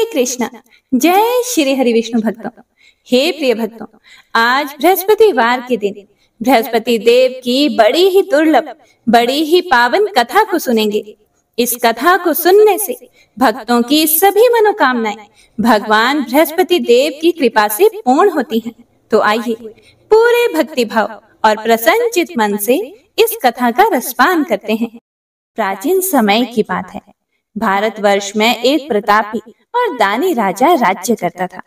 कृष्णा। जय श्री हरि विष्णु भक्तों। हे प्रिय भक्तों, आज बृहस्पतिवार के दिन बृहस्पति देव की बड़ी ही दुर्लभ, बड़ी ही पावन कथा को सुनेंगे। इस कथा को सुनने से भक्तों की सभी मनोकामनाएं भगवान बृहस्पति देव की कृपा से पूर्ण होती हैं। तो आइए पूरे भक्ति भाव और प्रसन्नचित मन से इस कथा का रसपान करते हैं। प्राचीन समय की बात है। भारतवर्ष में एक प्रतापी और दानी राजा राज्य करता था।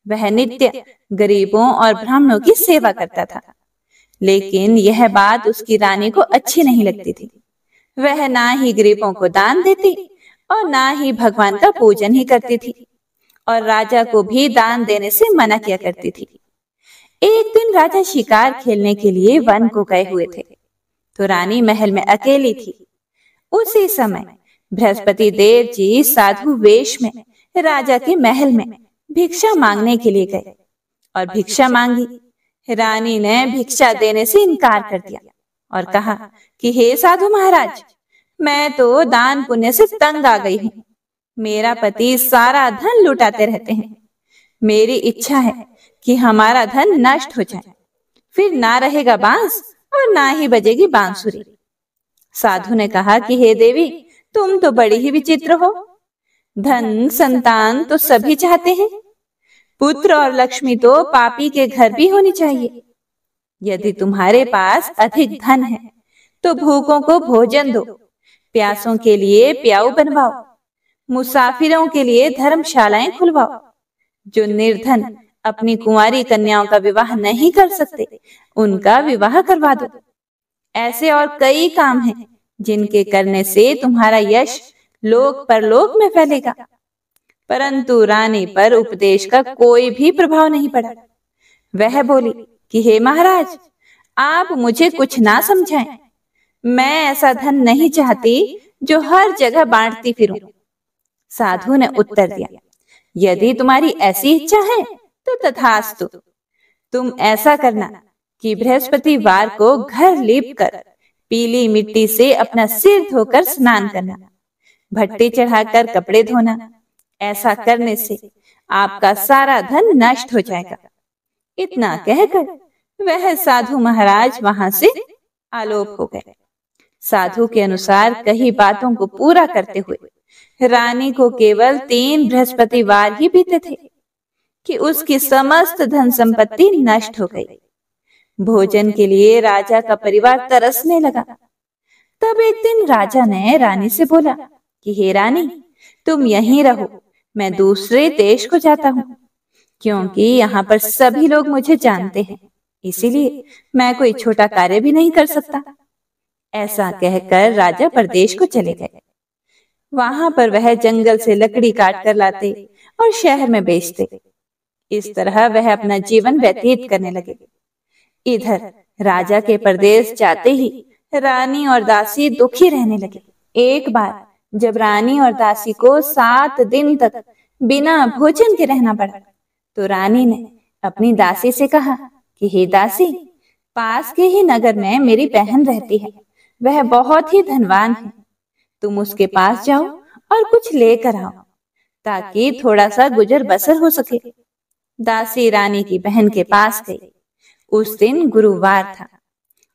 वह नित्य गरीबों और ब्राह्मणों की सेवा करता था, लेकिन यह बात उसकी रानी को अच्छी नहीं लगती थी। वह ना ही गरीबों को दान देती और ना ही भगवान का पूजन ही करती थी, और राजा को भी दान देने से मना किया करती थी। एक दिन राजा शिकार खेलने के लिए वन को गए हुए थे, तो रानी महल में अकेली थी। उसी समय बृहस्पति देव जी साधु वेश में राजा के महल में भिक्षा मांगने के लिए गए और भिक्षा मांगी। रानी ने भिक्षा देने से इनकार कर दिया और कहा कि हे साधु महाराज, मैं तो दान पुण्य से तंग आ गई हूँ। मेरा पति सारा धन लुटाते रहते हैं। मेरी इच्छा है कि हमारा धन नष्ट हो जाए, फिर ना रहेगा बांस और ना ही बजेगी बांसुरी। साधु ने कहा कि हे देवी, तुम तो बड़ी ही विचित्र हो। धन संतान तो सभी चाहते हैं, पुत्र और लक्ष्मी तो पापी के घर भी होनी चाहिए। यदि तुम्हारे पास अधिक धन है तो भूखों को भोजन दो, प्यासों के लिए प्याऊ बनवाओ, मुसाफिरों के लिए धर्मशालाएं खुलवाओ। जो निर्धन अपनी कुंवारी कन्याओं का विवाह नहीं कर सकते, उनका विवाह करवा दो। ऐसे और कई काम हैं जिनके करने से तुम्हारा यश लोक परलोक में फैलेगा। परंतु रानी पर उपदेश का कोई भी प्रभाव नहीं पड़ा। वह बोली कि हे महाराज, आप मुझे कुछ ना समझाएं। मैं ऐसा धन नहीं चाहती जो हर जगह बांटती फिरूं। साधु ने उत्तर दिया, यदि तुम्हारी ऐसी इच्छा है तो तथास्तु। तुम ऐसा करना कि बृहस्पतिवार को घर लीप कर पीली मिट्टी से अपना सिर धोकर स्नान करना, भट्टी चढ़ाकर कपड़े धोना। ऐसा करने से आपका सारा धन नष्ट हो जाएगा। इतना कहकर वह साधु महाराज वहां से आलोप हो गए। साधु के अनुसार कई बातों को पूरा करते हुए रानी को केवल 3 बृहस्पतिवार ही बीते थे कि उसकी समस्त धन संपत्ति नष्ट हो गई। भोजन के लिए राजा का परिवार तरसने लगा। तब एक दिन राजा ने रानी से बोला कि हे रानी, तुम यहीं रहो, मैं दूसरे देश को जाता हूँ, क्योंकि यहाँ पर सभी लोग मुझे जानते हैं, इसीलिए मैं कोई छोटा कार्य भी नहीं कर सकता। ऐसा कहकर राजा परदेश को चले गए। वहां पर वह जंगल से लकड़ी काट कर लाते और शहर में बेचते। इस तरह वह अपना जीवन व्यतीत करने लगे। इधर राजा के परदेश जाते ही रानी और दासी दुखी रहने लगे। एक बार जब रानी और दासी को 7 दिन तक बिना भोजन के रहना पड़ा, तो रानी ने अपनी दासी से कहा कि हे दासी, पास के ही नगर में मेरी बहन रहती है, वह बहुत ही धनवान है। तुम उसके पास जाओ और कुछ लेकर आओ, ताकि थोड़ा सा गुजर बसर हो सके। दासी रानी की बहन के पास गई। उस दिन गुरुवार था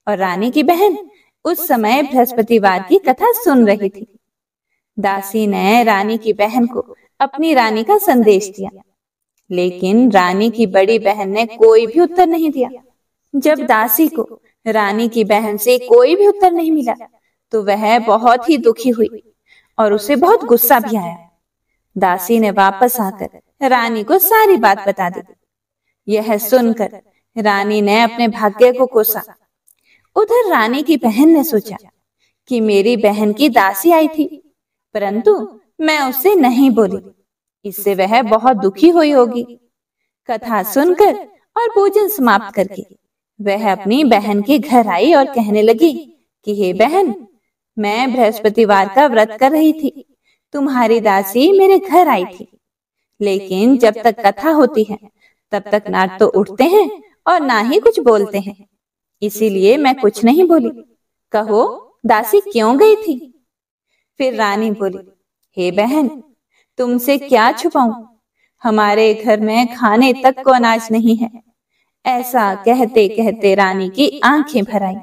और रानी की बहन उस समय बृहस्पतिवार की कथा सुन रही थी। दासी ने रानी की बहन को अपनी रानी का संदेश दिया, लेकिन रानी की बड़ी बहन ने कोई भी उत्तर नहीं दिया। जब दासी को रानी की बहन से कोई भी उत्तर नहीं मिला, तो वह बहुत ही दुखी हुई और उसे बहुत गुस्सा भी आया। दासी ने वापस आकर रानी को सारी बात बता दी। यह सुनकर रानी ने अपने भाग्य को कोसा। उधर रानी की बहन ने सोचा कि मेरी बहन की दासी आई थी, परंतु मैं उससे नहीं बोली, इससे वह बहुत दुखी हुई होगी। कथा सुनकर और भोजन समाप्त करके वह अपनी बहन के घर आई और कहने लगी कि हे बहन, मैं बृहस्पतिवार का व्रत कर रही थी, तुम्हारी दासी मेरे घर आई थी, लेकिन जब तक कथा होती है तब तक ना तो उठते हैं और ना ही कुछ बोलते हैं, इसीलिए मैं कुछ नहीं बोली। कहो, दासी क्यों गई थी? फिर रानी बोली, हे बहन, तुमसे क्या छुपाऊं, हमारे घर में खाने तक को अनाज नहीं है। ऐसा कहते कहते रानी की आंखें भर आई।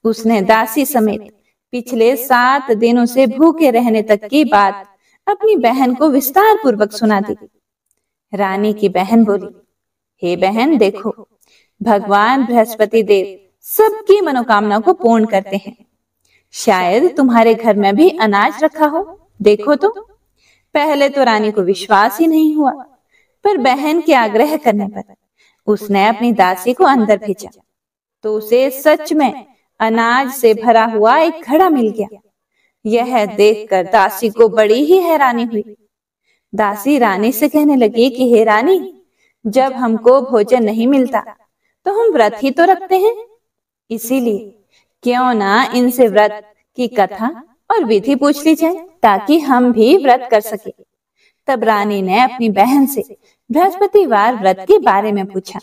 उसने दासी समेत पिछले 7 दिनों से भूखे रहने तक की बात अपनी बहन को विस्तार पूर्वक सुना दी। रानी की बहन बोली, हे बहन, देखो, भगवान बृहस्पति देव सबकी मनोकामना को पूर्ण करते हैं। शायद तुम्हारे घर में भी अनाज रखा हो, देखो तो। पहले तो रानी को विश्वास ही नहीं हुआ, पर बहन के आग्रह करने पर उसने अपनी दासी को अंदर भेजा तो उसे सच में अनाज से भरा हुआ एक घड़ा मिल गया। यह देखकर दासी को बड़ी ही हैरानी हुई। दासी रानी से कहने लगी कि हे रानी, जब हमको भोजन नहीं मिलता तो हम व्रत ही तो रखते हैं, इसीलिए क्यों ना इनसे व्रत की कथा और विधि पूछ ली जाए ताकि हम भी व्रत कर सके। तब रानी ने अपनी बहन से बृहस्पतिवार व्रत के बारे में पूछा।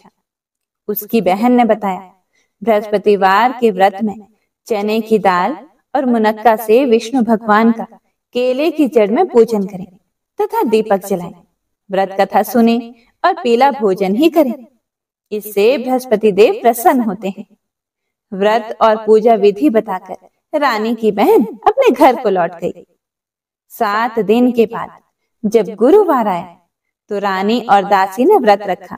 उसकी बहन ने बताया, बृहस्पतिवार के व्रत में चने की दाल और मुनक्का से विष्णु भगवान का केले की जड़ में पूजन करें तथा दीपक जलाएं, व्रत कथा सुने और पीला भोजन ही करें। इससे बृहस्पति देव प्रसन्न होते हैं। व्रत और पूजा विधि बताकर रानी की बहन अपने घर को लौट गई। 7 दिन के बाद जब गुरुवार आया तो रानी और दासी ने व्रत रखा।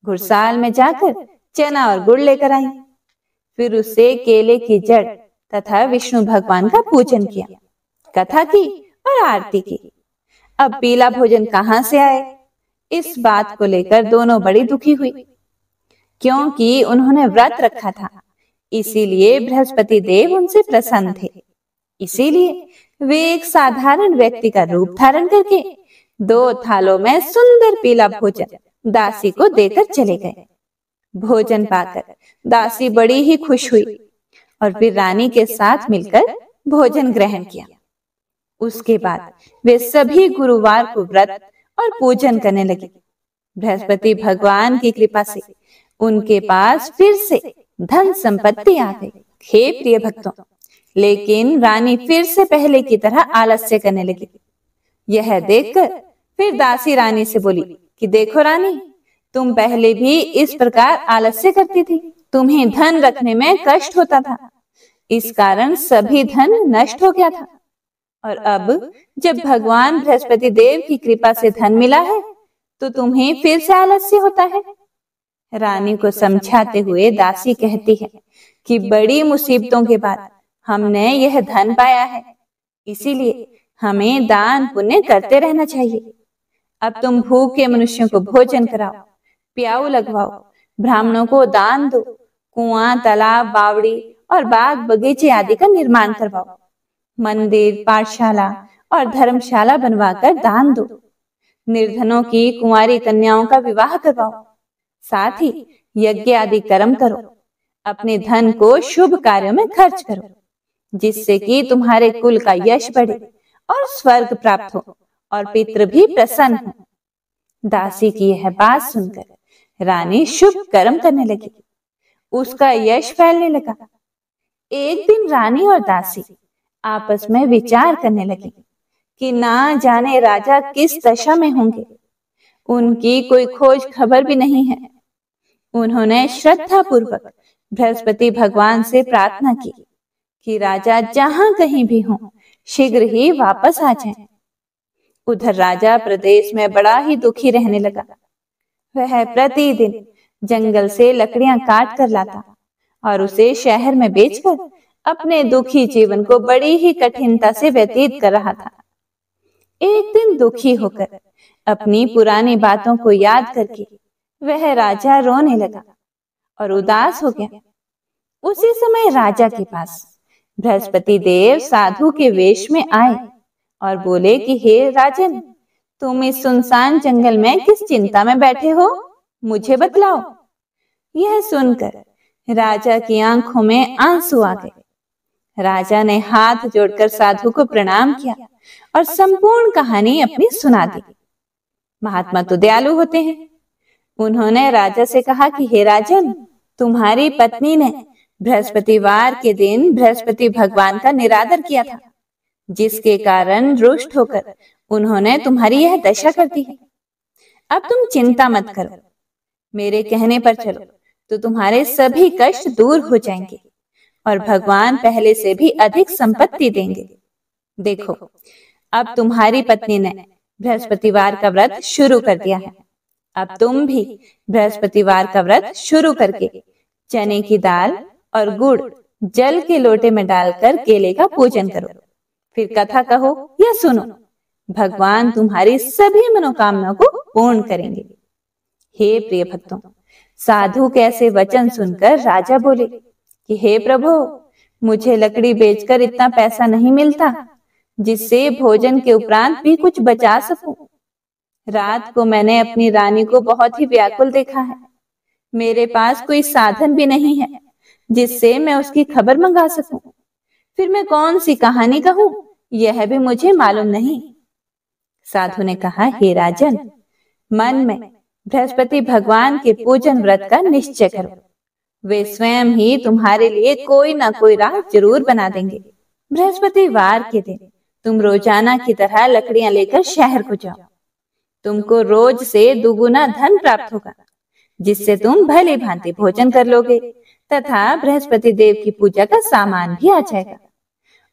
घुड़साल में जाकर चना और गुड़ लेकर आई। फिर उससे केले की जड़ तथा विष्णु भगवान का पूजन किया, कथा की और आरती की। अब पीला भोजन कहाँ से आए, इस बात को लेकर दोनों बड़ी दुखी हुई, क्योंकि उन्होंने व्रत रखा था, इसीलिए बृहस्पति देव उनसे प्रसन्न थे। इसीलिए वे एक साधारण व्यक्ति का रूप धारण करके 2 थालों में सुंदर पीला भोजन दासी को देकर चले गए। भोजन पाकर दासी बड़ी ही खुश हुई और फिर रानी के साथ मिलकर भोजन ग्रहण किया। उसके बाद वे सभी गुरुवार को व्रत और पूजन करने लगे। बृहस्पति भगवान की कृपा से उनके पास फिर से धन संपत्ति आ गई। हे प्रिय भक्तों, लेकिन रानी फिर से पहले की तरह आलस्य करने लगी। यह देखकर फिर दासी रानी से बोली कि देखो रानी, तुम पहले भी इस प्रकार आलस्य करती थी, तुम्हें धन रखने में कष्ट होता था, इस कारण सभी धन नष्ट हो गया था, और अब जब भगवान बृहस्पति देव की कृपा से धन मिला है तो तुम्हें फिर से आलस्य होता है। रानी को समझाते हुए दासी कहती है कि बड़ी मुसीबतों के बाद हमने यह धन पाया है, इसीलिए हमें दान पुण्य करते रहना चाहिए। अब तुम भूखे मनुष्यों को भोजन कराओ, प्याऊ लगवाओ, ब्राह्मणों को दान दो, कुआं, तालाब, बावड़ी और बाग बगीचे आदि का निर्माण करवाओ, मंदिर, पाठशाला और धर्मशाला बनवाकर दान दो, निर्धनों की कुंवारी कन्याओं का विवाह करवाओ, साथ ही यज्ञ आदि कर्म करो, अपने धन को शुभ कार्यों में खर्च करो, जिससे कि तुम्हारे कुल का यश बढ़े और स्वर्ग प्राप्त हो और पितृ भी प्रसन्न हो। दासी की यह बात सुनकर रानी शुभ कर्म करने लगी। उसका यश फैलने लगा। एक दिन रानी और दासी आपस में विचार करने लगी कि ना जाने राजा किस दशा में होंगे, उनकी कोई खोज खबर भी नहीं है। उन्होंने श्रद्धा पूर्वक बृहस्पति भगवान से प्रार्थना की कि राजा जहां कहीं भी हों, शीघ्र ही वापस आ जाएं। उधर राजा प्रदेश में बड़ा ही दुखी रहने लगा। वह प्रतिदिन जंगल से लकड़ियां काट कर लाता और उसे शहर में बेचकर अपने दुखी जीवन को बड़ी ही कठिनता से व्यतीत कर रहा था। एक दिन दुखी होकर अपनी पुरानी बातों को याद करके वह राजा रोने लगा और उदास हो गया। उसी समय राजा के पास बृहस्पति देव साधु के वेश में आए और बोले कि हे राजन, तुम इस सुनसान जंगल में किस चिंता में बैठे हो, मुझे बतलाओ। यह सुनकर राजा की आंखों में आंसू आ गए। राजा ने हाथ जोड़कर साधु को प्रणाम किया और संपूर्ण कहानी अपनी सुना दी। महात्मा तो दयालु होते हैं। उन्होंने राजा से कहा कि हे राजन, तुम्हारी पत्नी ने बृहस्पतिवार के दिन बृहस्पति भगवान का निरादर किया था, जिसके कारण रुष्ट होकर उन्होंने तुम्हारी यह दशा कर दी है। अब तुम चिंता मत करो, मेरे कहने पर चलो तो तुम्हारे सभी कष्ट दूर हो जाएंगे और भगवान पहले से भी अधिक संपत्ति देंगे। देखो, अब तुम्हारी पत्नी ने बृहस्पतिवार का व्रत शुरू कर दिया है। अब तुम भी बृहस्पतिवार का व्रत शुरू करके चने की दाल और गुड़ जल के लोटे में डालकर केले का पूजन करो। फिर कथा कहो या सुनो, भगवान तुम्हारी सभी मनोकामनाओं को पूर्ण करेंगे। हे प्रिय भक्तों, साधु के ऐसे वचन सुनकर राजा बोले कि हे प्रभु, मुझे लकड़ी बेचकर इतना पैसा नहीं मिलता जिससे भोजन के उपरांत भी कुछ बचा सकूं। रात को मैंने अपनी रानी को बहुत ही व्याकुल देखा है। मेरे पास कोई साधन भी नहीं है जिससे मैं उसकी खबर मंगा सकूं। फिर मैं कौन सी कहानी कहूं, यह भी मुझे मालूम नहीं। साधु ने कहा, हे राजन, मन में बृहस्पति भगवान के पूजन व्रत का निश्चय करो। वे स्वयं ही तुम्हारे लिए कोई ना कोई राह जरूर बना देंगे। बृहस्पतिवार के दिन तुम रोजाना की तरह लकड़ियां लेकर शहर को जाओ। तुमको रोज से दुगुना धन प्राप्त होगा, जिससे तुम भली भांति भोजन कर लोगे तथा बृहस्पति देव की पूजा का सामान भी आ जाएगा।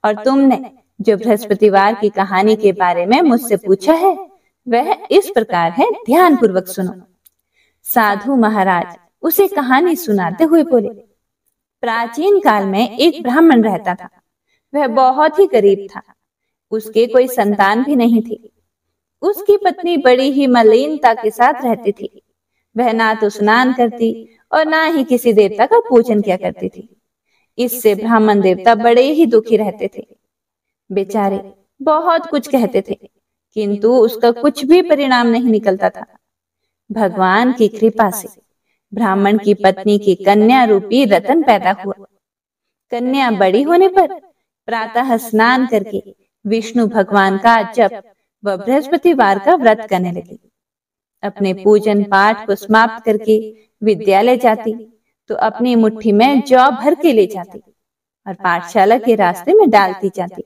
और तुमने जो बृहस्पतिवार की कहानी के बारे में मुझसे पूछा है वह इस प्रकार है, ध्यान पूर्वक सुनो। साधु महाराज उसे कहानी सुनाते हुए बोले, प्राचीन काल में एक ब्राह्मण रहता था। वह बहुत ही गरीब था। उसके कोई संतान भी नहीं थी। उसकी पत्नी बड़ी ही मलिनता के साथ रहती थी। वह ना तो स्नान करती और ना ही किसी देवता का पूजन किया करती थी। इससे ब्राह्मण देवता बड़े ही दुखी रहते थे। बेचारे बहुत कुछ कहते थे, किंतु उसका कुछ भी परिणाम नहीं निकलता था। भगवान की कृपा से ब्राह्मण की पत्नी की कन्या रूपी रतन पैदा हुआ। कन्या बड़ी होने पर प्रातः स्नान करके विष्णु भगवान का जप व बृहस्पतिवार का व्रत करने लगी। अपने पूजन पाठ को समाप्त करके विद्यालय जाती तो अपनी मुट्ठी में जौ भर के ले जाती और पाठशाला के रास्ते में डालती जाती।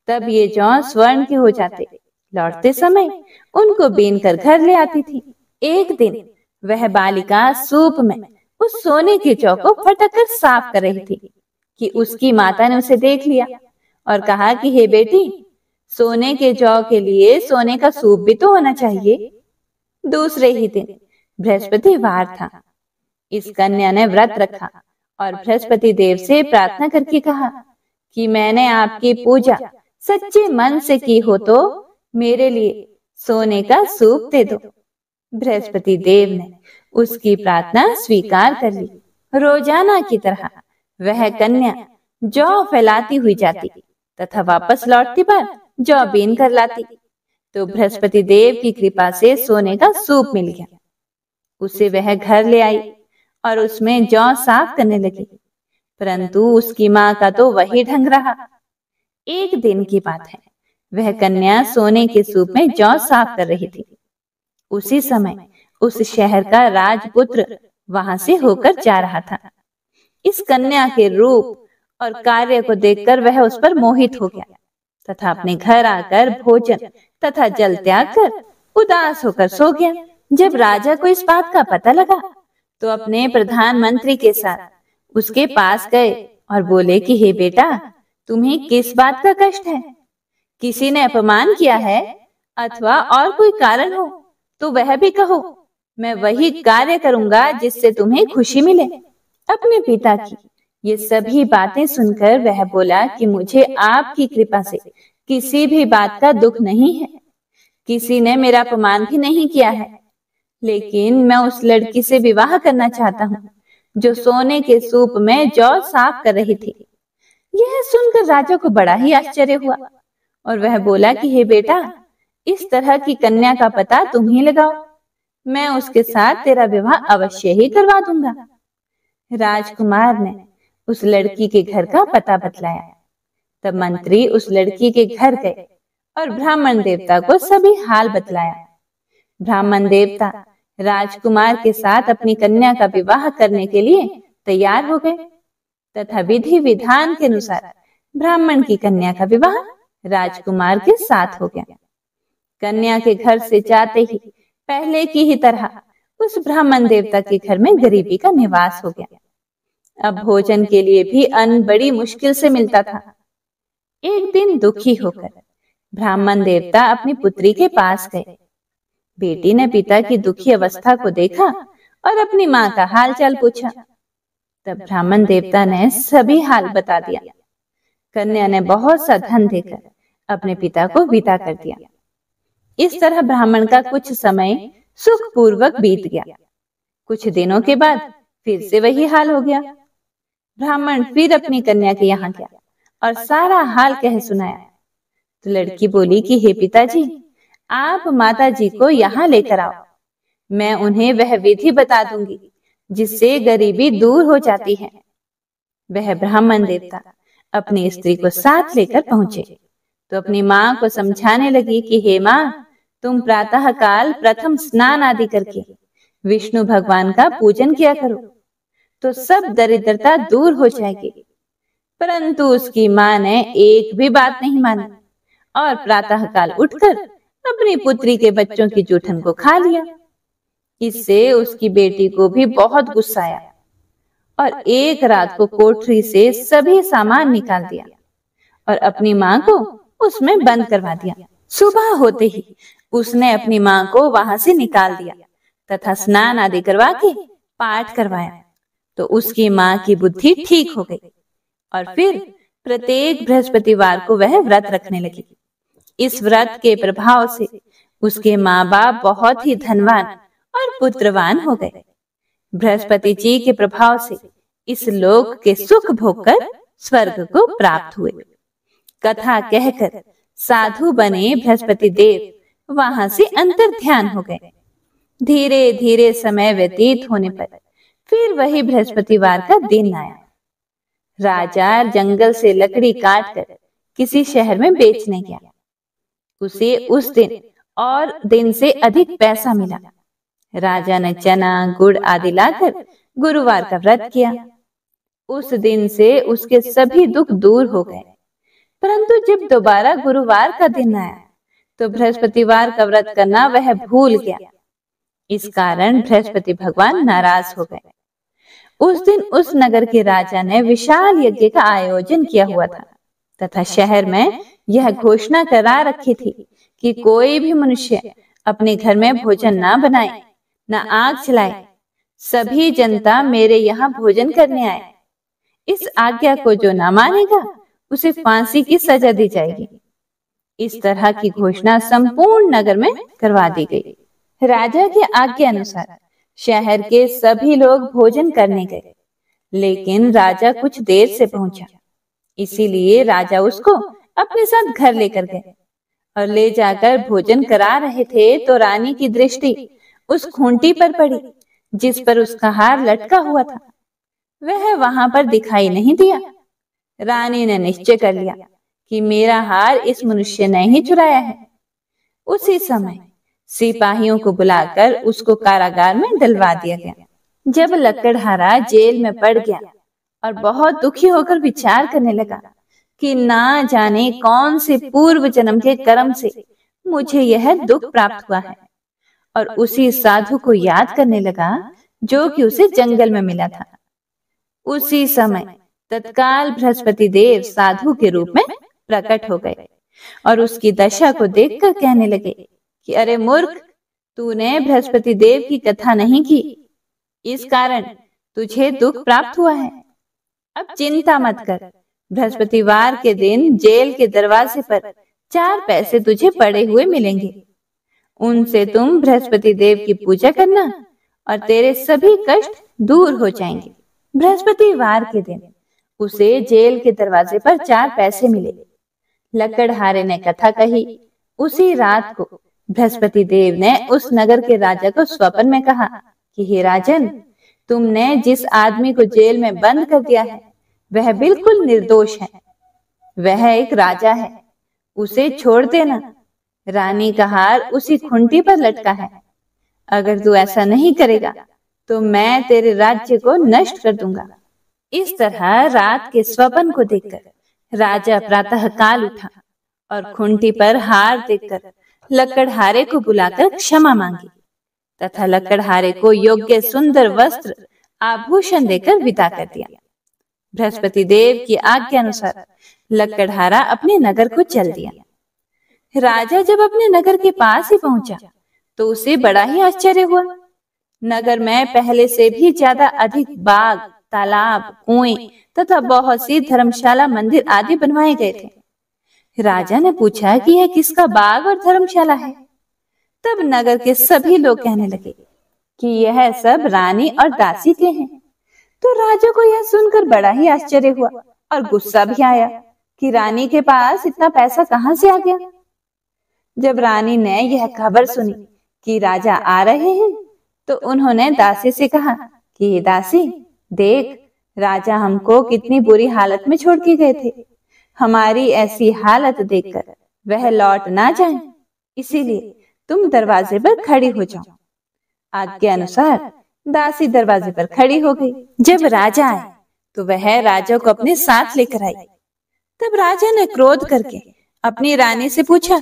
तब ये जौ स्वर्ण के हो जाते। लौटते समय उनको बीन कर घर ले आती थी। एक दिन वह बालिका सूप में उस सोने के जौ को फटक कर साफ कर रही थी कि उसकी माता ने उसे देख लिया और कहा कि हे बेटी, सोने के जौ के लिए सोने का सूप भी तो होना चाहिए। दूसरे ही दिन बृहस्पतिवार था। इस कन्या ने व्रत रखा और बृहस्पति देव से प्रार्थना करके कहा कि मैंने आपकी पूजा सच्चे मन से की हो तो मेरे लिए सोने का सूप दे दो। बृहस्पति देव ने उसकी प्रार्थना स्वीकार कर ली। रोजाना की तरह वह कन्या जौ फैलाती हुई जाती तथा वापस लौटती पर जौ बीन कर लाती। तो बृहस्पति देव की कृपा से सोने का सूप मिल गया। उसे वह घर ले आई और उसमें जौ साफ करने लगी, परंतु उसकी माँ का तो वही ढंग रहा। एक दिन की बात है, वह कन्या सोने के सूप में जौ साफ कर रही थी। उसी समय उस शहर का राजपुत्र वहां से होकर जा रहा था। इस कन्या के रूप और कार्य को देखकर वह उस पर मोहित हो गया तथा अपने घर आकर भोजन तथा जल त्याग कर उदास होकर सो गया। जब राजा को इस बात का पता लगा तो अपने प्रधानमंत्री के साथ उसके पास गए और बोले कि हे बेटा, तुम्हें किस बात का कष्ट है? किसी ने अपमान किया है अथवा और कोई कारण हो तो वह भी कहो, मैं वही कार्य करूंगा जिससे तुम्हें खुशी मिले। अपने पिता की ये सभी बातें सुनकर वह बोला कि मुझे आपकी कृपा से किसी भी बात का दुख नहीं है। किसी ने मेरा अपमान भी नहीं किया है, लेकिन मैं उस लड़की से विवाह करना चाहता हूँ जो सोने के सूप में जौ साफ कर रही थी। यह सुनकर राजा को बड़ा ही आश्चर्य हुआ और वह बोला कि हे बेटा, इस तरह की कन्या का पता तुम ही लगाओ, मैं उसके साथ तेरा विवाह अवश्य ही करवा दूंगा। राजकुमार ने उस लड़की के घर का पता बतलाया। तब मंत्री उस लड़की के घर गए और ब्राह्मण देवता को सभी हाल बतलाया। ब्राह्मण देवता राजकुमार के साथ अपनी कन्या का विवाह करने के लिए तैयार हो गए तथा विधि विधान के अनुसार ब्राह्मण की कन्या का विवाह राजकुमार के साथ हो गया। कन्या के घर से जाते ही पहले की ही तरह उस ब्राह्मण देवता के घर में गरीबी का निवास हो गया। अब भोजन के लिए भी अन्न बड़ी मुश्किल से मिलता था। एक दिन दुखी होकर ब्राह्मण देवता अपनी पुत्री के पास गए। बेटी ने पिता की दुखी अवस्था को देखा और अपनी माँ का हालचाल पूछा। तब ब्राह्मण देवता ने सभी हाल बता दिया। कन्या ने बहुत सा धन देकर अपने पिता को विदा कर दिया। इस तरह ब्राह्मण का कुछ समय सुखपूर्वक बीत गया। कुछ दिनों के बाद फिर से वही हाल हो गया। ब्राह्मण फिर अपनी कन्या के यहाँ गया और सारा हाल कह सुनाया। तो लड़की बोली कि हे पिताजी, आप माता जी को यहाँ लेकर आओ, मैं उन्हें वह विधि बता दूंगी जिससे गरीबी दूर हो जाती है। वह ब्राह्मण देवता अपनी स्त्री को साथ लेकर पहुंचे तो अपनी माँ को समझाने लगी कि हे माँ, तुम प्रातः काल प्रथम स्नान आदि करके विष्णु भगवान का पूजन किया करो तो सब दरिद्रता दूर हो जाएगी। परंतु उसकी माँ ने एक भी बात नहीं मानी और प्रातः काल उठकर अपनी पुत्री के बच्चों की जूठन को खा लिया। इससे उसकी बेटी को भी बहुत गुस्सा आया और एक रात को कोठरी से सभी सामान निकाल दिया और अपनी माँ को उसमें बंद करवा दिया। सुबह होते ही उसने अपनी माँ को वहां से निकाल दिया तथा स्नान आदि करवा के पाठ करवाया तो उसकी माँ की बुद्धि ठीक हो गई और फिर प्रत्येक बृहस्पतिवार को वह व्रत रखने लगी। इस व्रत के प्रभाव से उसके माँ बाप बहुत ही धनवान और पुत्रवान हो गए। बृहस्पति जी के प्रभाव से इस लोक के सुख भोगकर स्वर्ग को प्राप्त हुए। कथा कहकर साधु बने बृहस्पति देव वहां से अंतर ध्यान हो गए। धीरे धीरे समय व्यतीत होने पर फिर वही बृहस्पतिवार का दिन आया। राजा जंगल से लकड़ी काट कर किसी शहर में बेचने गया। उसे उस दिन और दिन से अधिक पैसा मिला। राजा ने चना गुड़ आदि लाकर गुरुवार का व्रत किया। उस दिन से उसके सभी दुख दूर हो गए। परंतु जब दोबारा गुरुवार का दिन आया तो बृहस्पतिवार का व्रत करना वह भूल गया। इस कारण बृहस्पति भगवान नाराज हो गए। उस दिन उस नगर के राजा ने विशाल यज्ञ का आयोजन किया हुआ था तथा शहर में यह घोषणा करा रखी थी कि कोई भी मनुष्य अपने घर में भोजन ना बनाए, न आग जलाए। सभी जनता मेरे यहाँ भोजन करने आए। इस आज्ञा को जो ना मानेगा उसे फांसी की सजा दी जाएगी। इस तरह की घोषणा संपूर्ण नगर में करवा दी गई। राजा की आज्ञा अनुसार शहर के सभी लोग भोजन करने गए, लेकिन राजा कुछ देर से पहुंचा। इसीलिए राजा उसको अपने साथ घर लेकर गए और ले जाकर भोजन करा रहे थे तो रानी की दृष्टि उस खूंटी पर पड़ी जिस पर उसका हार लटका हुआ था। वह वहां पर दिखाई नहीं दिया। रानी ने निश्चय कर लिया कि मेरा हार इस मनुष्य ने ही चुराया है। उसी समय सिपाहियों को बुलाकर उसको कारागार में डलवा दिया गया। जब लकड़हारा जेल में पड़ गया और बहुत दुखी होकर विचार करने लगा कि ना जाने कौन से पूर्व जन्म के कर्म से मुझे यह दुख प्राप्त हुआ है, और उसी साधु को याद करने लगा जो कि उसे जंगल में मिला था। उसी समय तत्काल बृहस्पति देव साधु के रूप में प्रकट हो गए और उसकी दशा को देखकर कहने लगे कि अरे मूर्ख, तूने बृहस्पति देव की कथा नहीं की, इस कारण तुझे दुख प्राप्त हुआ है। अब चिंता मत कर, बृहस्पतिवार के दिन जेल के दरवाजे पर 4 पैसे तुझे पड़े हुए मिलेंगे। उनसे तुम बृहस्पति देव की पूजा करना और तेरे सभी कष्ट दूर हो जाएंगे। बृहस्पतिवार के दिन उसे जेल के दरवाजे पर 4 पैसे मिले। लकड़हारे ने कथा कही। उसी रात को बृहस्पति देव ने उस नगर के राजा को स्वप्न में कहा कि हे राजन, तुमने जिस आदमी को जेल में बंद कर दिया है वह बिल्कुल निर्दोष है। वह एक राजा है, उसे छोड़ देना। रानी का हार उसी खूंटी पर लटका है। अगर तू ऐसा नहीं करेगा तो मैं तेरे राज्य को नष्ट कर दूंगा। इस तरह रात के स्वप्न को देखकर राजा प्रातः काल उठा और खूंटी पर हार देखकर लकड़हारे को बुलाकर क्षमा मांगी तथा लकड़हारे को योग्य सुंदर वस्त्र आभूषण देकर विदा कर दिया। बृहस्पति देव की आज्ञा अनुसार लकड़हारा अपने नगर को चल दिया। राजा जब अपने नगर के पास ही पहुंचा तो उसे बड़ा ही आश्चर्य हुआ। नगर में पहले से भी ज्यादा अधिक बाग, तालाब, कुएं तथा बहुत सी धर्मशाला, मंदिर आदि बनवाए गए थे। राजा ने पूछा कि यह किसका बाग और धर्मशाला है। तब नगर के सभी लोग कहने लगे कि यह सब रानी और दासी के हैं। तो राजा को यह सुनकर बड़ा ही आश्चर्य हुआ और गुस्सा भी आया कि रानी के पास इतना पैसा कहां से आ गया। जब रानी ने यह खबर सुनी कि राजा आ रहे हैं तो उन्होंने दासी से कहा कि दासी देख, राजा हमको कितनी बुरी हालत में छोड़ के गए थे। हमारी ऐसी हालत देखकर वह लौट ना जाए, इसीलिए तुम दरवाजे पर खड़ी हो जाओ। आज्ञा अनुसार दासी दरवाजे पर खड़ी हो गई। जब राजा आए तो वह राजा को अपने साथ लेकर आई। तब राजा ने क्रोध करके अपनी रानी से पूछा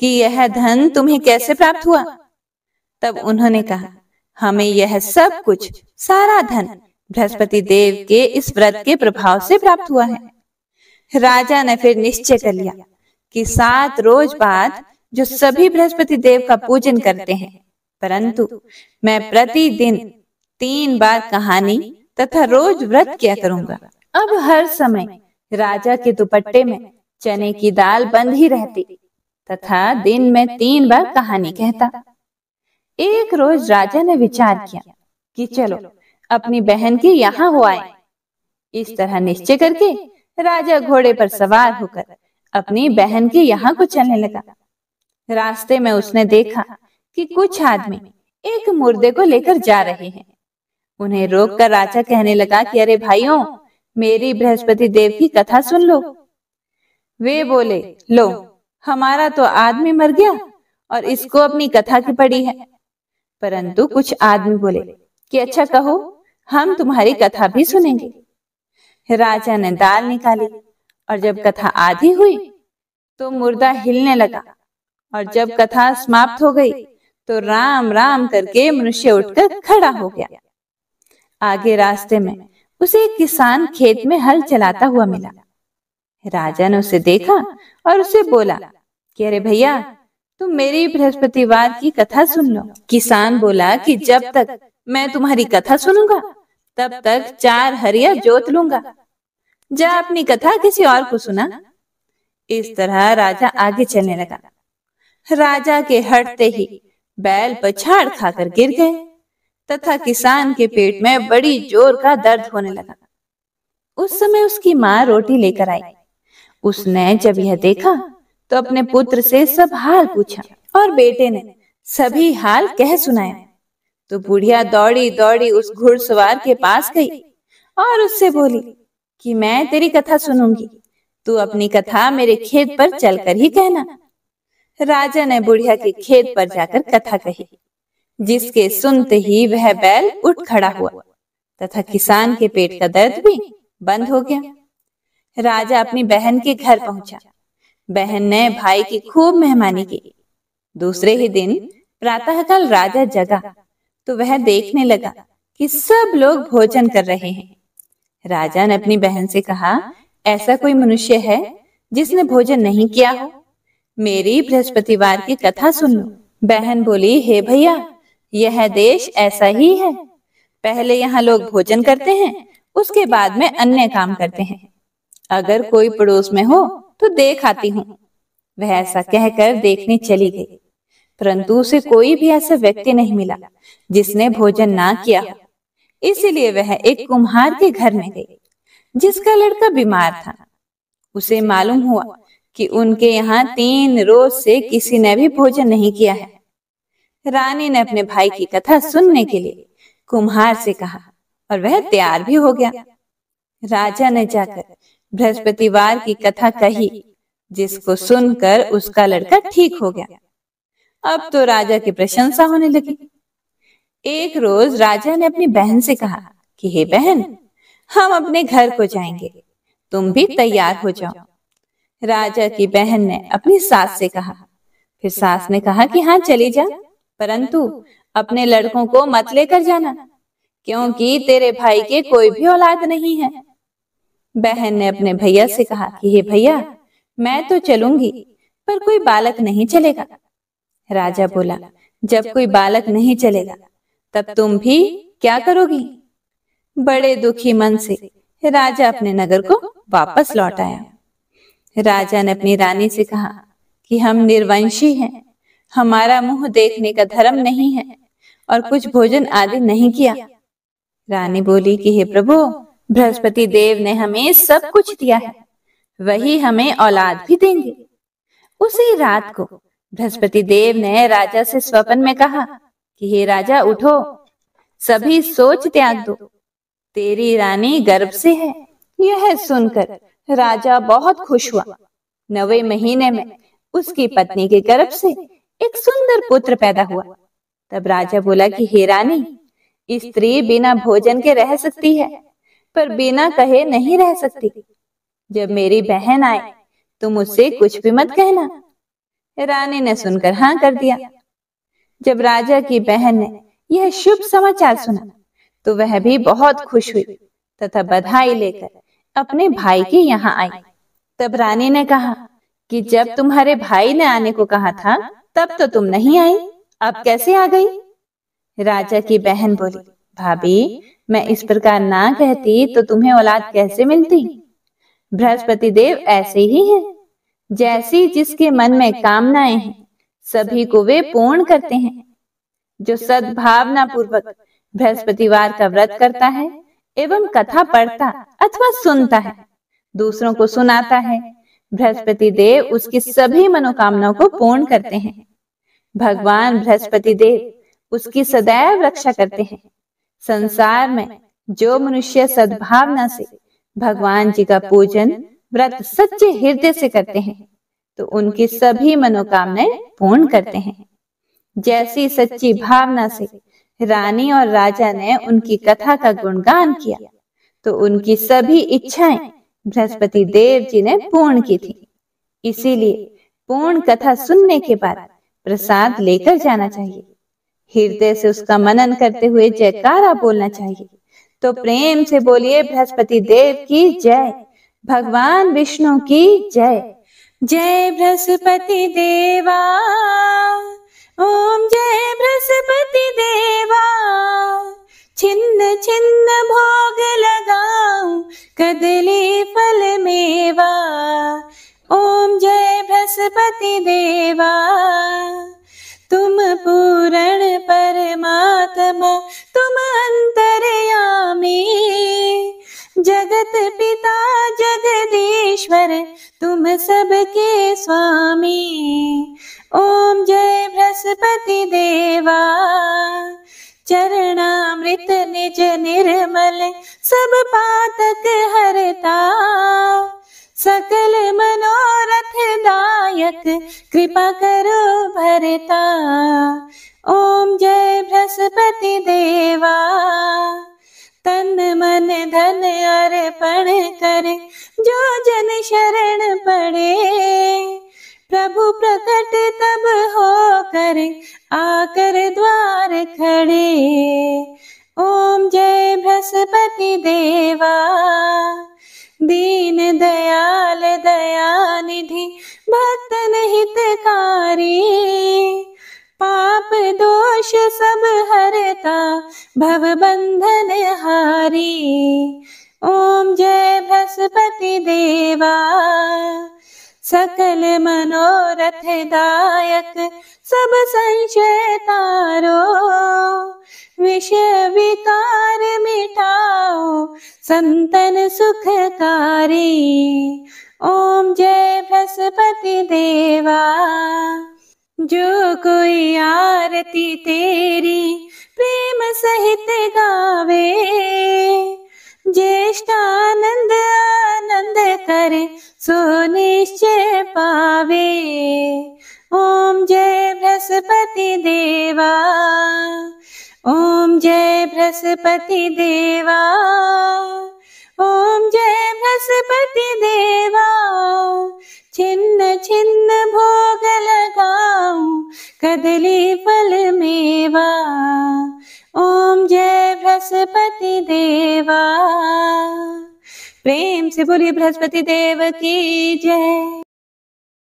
कि यह धन तुम्हें कैसे प्राप्त हुआ। तब उन्होंने कहा, हमें यह सब कुछ, सारा धन बृहस्पति देव के इस व्रत के प्रभाव से प्राप्त हुआ है। राजा ने फिर निश्चय कर लिया कि 7 रोज बाद जो सभी बृहस्पति देव का पूजन करते हैं, परंतु मैं प्रतिदिन 3 बार कहानी तथा रोज व्रत किया करूंगा। अब हर समय राजा के दुपट्टे में चने की दाल बंद ही रहती तथा दिन में 3 बार कहानी कहता। एक रोज राजा ने विचार किया कि चलो अपनी बहन के यहाँ हो आए। इस तरह निश्चय करके राजा घोड़े पर सवार होकर अपनी बहन के यहाँ को चलने लगा। रास्ते में उसने देखा कि कुछ आदमी एक मुर्दे को लेकर जा रहे हैं। उन्हें रोककर राजा कहने लगा कि अरे भाइयों, मेरी बृहस्पति देव की कथा सुन लो। वे बोले, लो, हमारा तो आदमी मर गया और इसको अपनी कथा की पड़ी है। परंतु कुछ आदमी बोले कि अच्छा कहो, हम तुम्हारी कथा भी सुनेंगे। राजा ने दाल निकाली और जब कथा आधी हुई तो मुर्दा हिलने लगा और जब कथा समाप्त हो गई तो राम राम करके मनुष्य उठकर खड़ा हो गया। आगे रास्ते में उसे एक किसान खेत में हल चलाता हुआ मिला। राजा ने उसे देखा और उसे बोला कि अरे भैया, तुम मेरी बृहस्पतिवार की कथा सुन लो। किसान बोला कि जब तक मैं तुम्हारी कथा सुनूंगा तब तक 4 हरिया जोत लूंगा। जा अपनी कथा किसी और को सुना। इस तरह राजा आगे चलने लगा। राजा के हटते ही बैल पछाड़ खाकर गिर गए तथा किसान के पेट में बड़ी जोर का दर्द होने लगा। उस समय उसकी माँ रोटी लेकर आई। उसने जब यह देखा तो अपने पुत्र से सब हाल पूछा और बेटे ने सभी हाल कह सुनाया। तो बुढ़िया दौड़ी दौड़ी उस घुड़सवार के पास गई और उससे बोली कि मैं तेरी कथा सुनूंगी, तू अपनी कथा मेरे खेत पर चलकर ही कहना। राजा ने बुढ़िया के खेत पर जाकर कथा कही, जिसके सुनते ही वह बैल उठ खड़ा हुआ तथा किसान के पेट का दर्द भी बंद हो गया। राजा अपनी बहन के घर पहुंचा। बहन ने भाई की खूब मेहमानी की। दूसरे ही दिन प्रातःकाल राजा जगा तो वह देखने लगा कि सब लोग भोजन कर रहे हैं। राजा ने अपनी बहन से कहा, ऐसा कोई मनुष्य है जिसने भोजन नहीं किया हो? मेरी बृहस्पतिवार की कथा सुन लो। बहन बोली, हे भैया, यह देश ऐसा ही है। पहले यहाँ लोग भोजन करते हैं, उसके बाद में अन्य काम करते हैं। अगर कोई पड़ोस में हो तो देख आती हूँ। वह ऐसा कहकर देखने चली गई, परंतु उसे कोई भी ऐसा व्यक्ति नहीं मिला जिसने भोजन ना किया हो। इसीलिए वह एक कुम्हार के घर में गई, जिसका लड़का बीमार था। उसे मालूम हुआ कि उनके यहाँ 3 रोज से किसी ने भी भोजन नहीं किया है। रानी ने अपने भाई की कथा सुनने के लिए कुम्हार से कहा और वह तैयार भी हो गया। राजा ने जाकर बृहस्पतिवार की कथा कही, जिसको सुनकर उसका लड़का ठीक हो गया। अब तो राजा की प्रशंसा होने लगी। एक रोज राजा ने अपनी बहन से कहा कि हे बहन, हम अपने घर को जाएंगे, तुम भी तैयार हो जाओ। राजा की बहन ने अपनी सास से कहा। फिर सास ने कहा कि हाँ चली जा, परंतु अपने लड़कों को मत लेकर जाना, क्योंकि तेरे भाई के कोई भी औलाद नहीं है। बहन ने अपने भैया से कहा कि हे भैया, मैं तो चलूंगी, पर कोई बालक नहीं चलेगा। राजा बोला, जब कोई बालक नहीं चलेगा तब तुम भी क्या करोगी? बड़े दुखी मन से राजा अपने नगर को वापस लौट आया। राजा ने अपनी रानी से कहा कि हम निर्वंशी हैं, हमारा मुंह देखने का धर्म नहीं है और कुछ भोजन आदि नहीं किया। रानी बोली कि हे प्रभु, बृहस्पति देव ने हमें सब कुछ दिया है, वही हमें औलाद भी देंगे। उसी रात को बृहस्पति देव ने राजा से स्वप्न में कहा कि हे राजा उठो, सभी सोच त्याग दो, तेरी रानी गर्भ से है। यह सुनकर राजा बहुत खुश हुआ। 9वें महीने में उसकी पत्नी के गर्भ से एक सुंदर पुत्र पैदा हुआ। तब राजा बोला कि हे रानी, स्त्री बिना भोजन के रह सकती है, पर बिना कहे नहीं रह सकती। जब मेरी बहन आए तुम उससे कुछ भी मत कहना। रानी ने सुनकर हाँ कर दिया। जब राजा की बहन ने यह शुभ समाचार सुना तो वह भी बहुत खुश हुई तथा बधाई लेकर अपने भाई के यहाँ आई। तब रानी ने कहा कि जब तुम्हारे भाई ने आने को कहा था तब तो तुम नहीं आई, अब कैसे आ गई? राजा की बहन बोली, भाभी, मैं इस प्रकार ना कहती तो तुम्हें औलाद कैसे मिलती? बृहस्पति देव ऐसे ही हैं, जैसी जिसके मन में कामनाएं हैं सभी को वे पूर्ण करते हैं। जो सद्भावना पूर्वक बृहस्पतिवार का व्रत करता है एवं कथा पढ़ता अथवा सुनता है, दूसरों को सुनाता है, बृहस्पति देव उसकी सभी मनोकामनाओं को पूर्ण करते हैं। भगवान बृहस्पति देव उसकी सदैव रक्षा करते हैं। संसार में जो मनुष्य सद्भावना से भगवान जी का पूजन व्रत सच्चे हृदय से करते हैं तो उनकी सभी मनोकामनाएं पूर्ण करते हैं। जैसी सच्ची भावना से रानी और राजा ने उनकी कथा का गुणगान किया तो उनकी सभी इच्छाएं बृहस्पति देव जी ने पूर्ण की थी। इसीलिए पूर्ण कथा सुनने के बाद प्रसाद लेकर जाना चाहिए, हृदय से उसका मनन करते हुए जयकारा बोलना चाहिए। तो प्रेम से बोलिए बृहस्पति देव की जय, भगवान विष्णु की जय। जय बृहस्पति देवा, ओम जय बृहस्पति देवा। छिन्न छिन्न भोग लगाऊं कदली फल मेवा। ओम जय बृहस्पति देवा। तुम पूर्ण परमात्मा, तुम अंतर्यामी, जगत पिता जगदीश्वर, तुम सबके स्वामी। ओम जय बृहस्पति देवा। चरणामृत निज निर्मल सब पातक हरता, सकल मनोरथ दायक कृपा करो भरता। ओम जय बृहस्पति देवा। तन मन धन अर्पण करे जो जन शरण पड़े, प्रभु प्रकट तब हो करे आकर द्वार खड़े। ओम जय बृहस्पति देवा। दीन दयाल दयानिधि भक्तन हितकारी, पाप दोष सब हरता भव बंधन हारी। ओम जय बृहस्पति देवा। सकल मनोरथ दायक सब संशय तारो, विषय विकार मिटाओ संतन सुखकारी। ओम जय बृहस्पति देवा। जो कोई आरती तेरी प्रेम सहित गावे, ज्येष्ठानंद आनंद करे सो निश्चय पावे। ओम जय बृहस्पति देवा। ओम जय बृहस्पति देवा। ओम जय बृहस्पति देवा। छिन्न छिन्न भोग लगाऊं कदली फल मेवा। ओम जय बृहस्पति देवा। प्रेम से बोलिए बृहस्पति देव की जय।